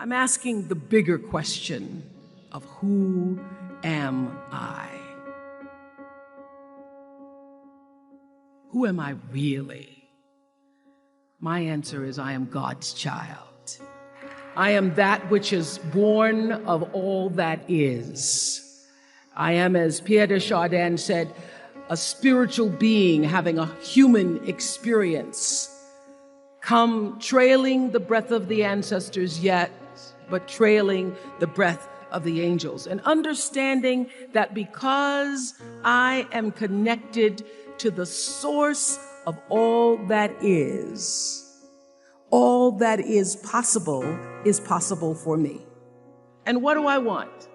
I'm asking the bigger question of who am I? Who am I really? My answer is I am God's child. I am that which is born of all that is. I am, as Pierre de Chardin said, a spiritual being having a human experience, come trailing the breath of the ancestors yet, but trailing the breath of the angels, and understanding that because I am connected to the source of all that is possible for me. And what do I want?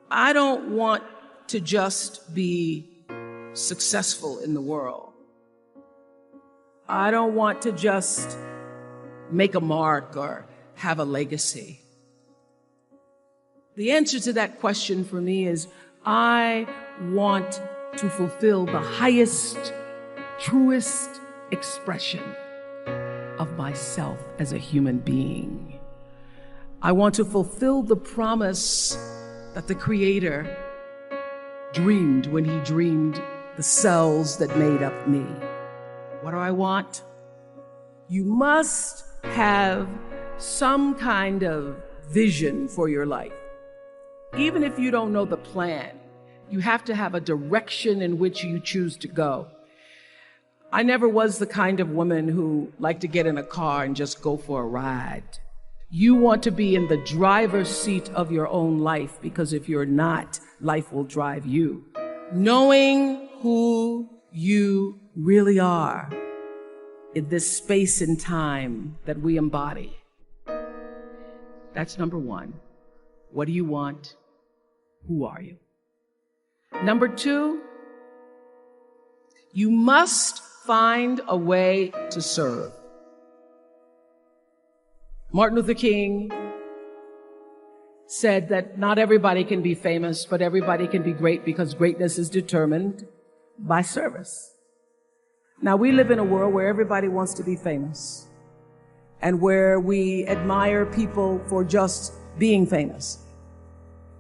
I don't want to just be successful in the world. I don't want to just make a mark or have a legacy. The answer to that question for me is I want to fulfill the highest, truest expression of myself as a human being. I want to fulfill the promise that the Creator dreamed when He dreamed the cells that made up me. What do I want? You must have some kind of vision for your life. Even if you don't know the plan, you have to have a direction in which you choose to go. I never was the kind of woman who liked to get in a car and just go for a ride. You want to be in the driver's seat of your own life, because if you're not, life will drive you. Knowing who you really are in this space and time that we embody. That's number one. What do you want? Who are you? Number two, you must find a way to serve. Martin Luther King said that not everybody can be famous, but everybody can be great, because greatness is determined by service. Now, we live in a world where everybody wants to be famous and where we admire people for just being famous.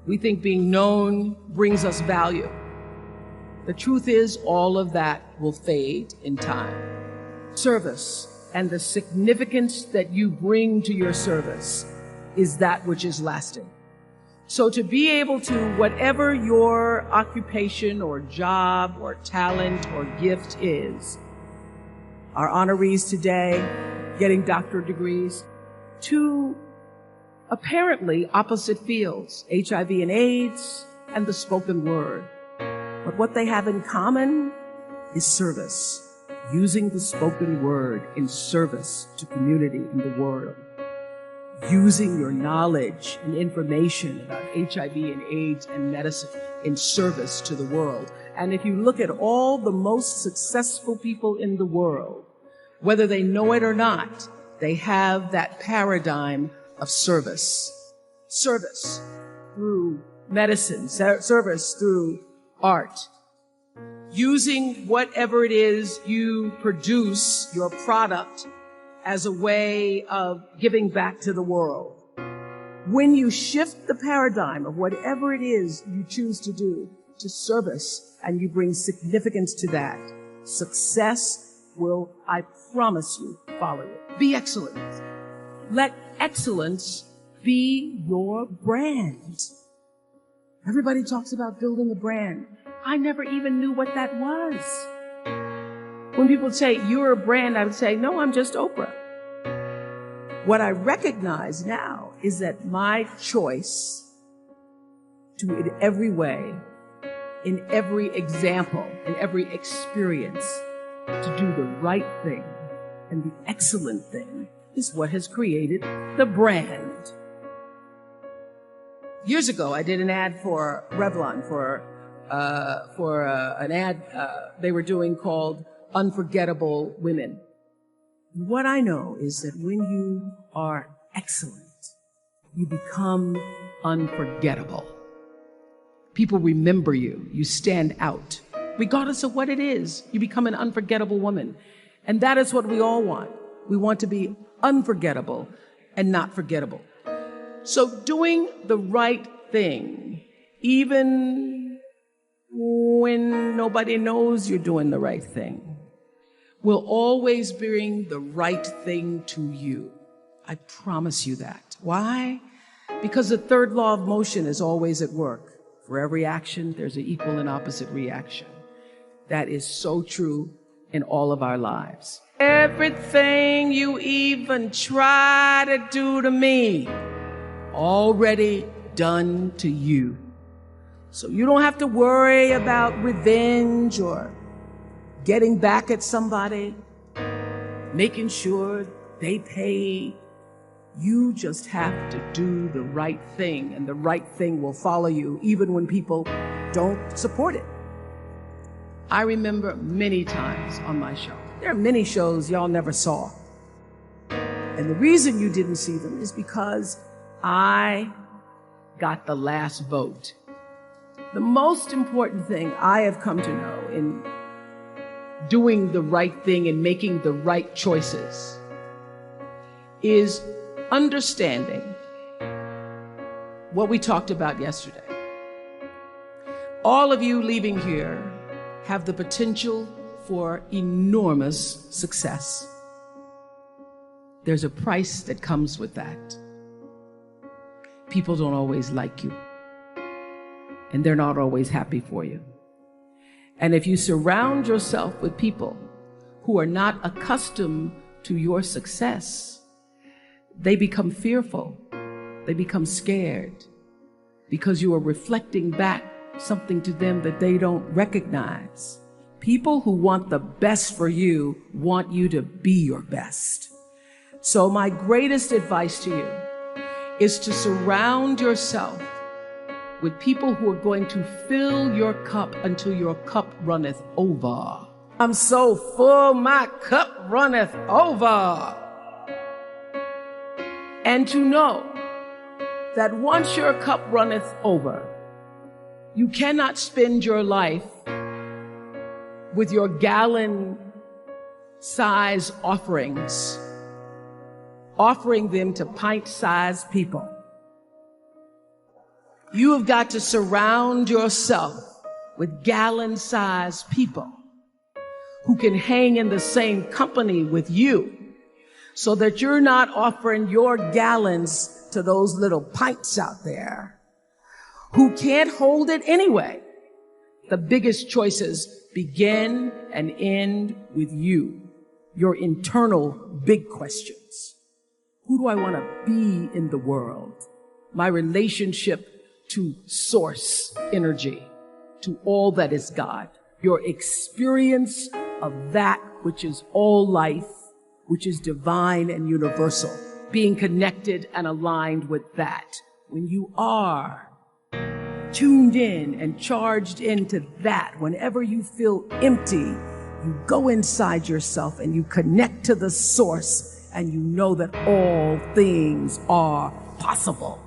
We think being known brings us value. The truth is, all of that will fade in time. Service and the significance that you bring to your service is that which is lasting. So to be able to, whatever your occupation or job or talent or gift is, our honorees today getting doctorate degrees, to apparently opposite fields, HIV and AIDS and the spoken word. But what they have in common is service, using the spoken word in service to community in the world, using your knowledge and information about HIV and AIDS and medicine in service to the world. And if you look at all the most successful people in the world, whether they know it or not, they have that paradigm of service. Service through medicine, service through art. Using whatever it is you produce, your product, as a way of giving back to the world. When you shift the paradigm of whatever it is you choose to do to service, and you bring significance to that, success will, I promise you, follow it. Be excellent. Let excellence be your brand. Everybody talks about building a brand. I never even knew what that was. When people say, you're a brand, I would say, no, I'm just Oprah. What I recognize now is that my choice to, in every way, in every example, in every experience, to do the right thing and the excellent thing is what has created the brand. Years ago, I did an ad for Revlon for an ad they were doing called Unforgettable Women. What I know is that when you are excellent, you become unforgettable. People remember you. You stand out. Regardless of what it is, you become an unforgettable woman. And that is what we all want. We want to be unforgettable and not forgettable. So doing the right thing, even when nobody knows you're doing the right thing, will always bring the right thing to you. I promise you that. Why? Because the third law of motion is always at work. For every action, there's an equal and opposite reaction. That is so true in all of our lives. Everything you even try to do to me, already done to you. So you don't have to worry about revenge or getting back at somebody, making sure they pay. You just have to do the right thing, and the right thing will follow you even when people don't support it. I remember many times on my show. There are many shows y'all never saw. And the reason you didn't see them is because I got the last vote. The most important thing I have come to know in doing the right thing and making the right choices is understanding what we talked about yesterday. All of you leaving here have the potential for enormous success. There's a price that comes with that. People don't always like you, and they're not always happy for you. And if you surround yourself with people who are not accustomed to your success, they become fearful. They become scared because you are reflecting back something to them that they don't recognize. People who want the best for you want you to be your best. So my greatest advice to you is to surround yourself with people who are going to fill your cup until your cup runneth over. I'm so full, my cup runneth over. And to know that once your cup runneth over, you cannot spend your life with your gallon-size offerings, offering them to pint-sized people. You have got to surround yourself with gallon-sized people who can hang in the same company with you, so that you're not offering your gallons to those little pints out there who can't hold it anyway. The biggest choices begin and end with you, your internal big questions. Who do I want to be in the world? My relationship to source energy, to all that is God, your experience of that which is all life, which is divine and universal, being connected and aligned with that. When you are tuned in and charged into that, whenever you feel empty, you go inside yourself and you connect to the source, and you know that all things are possible.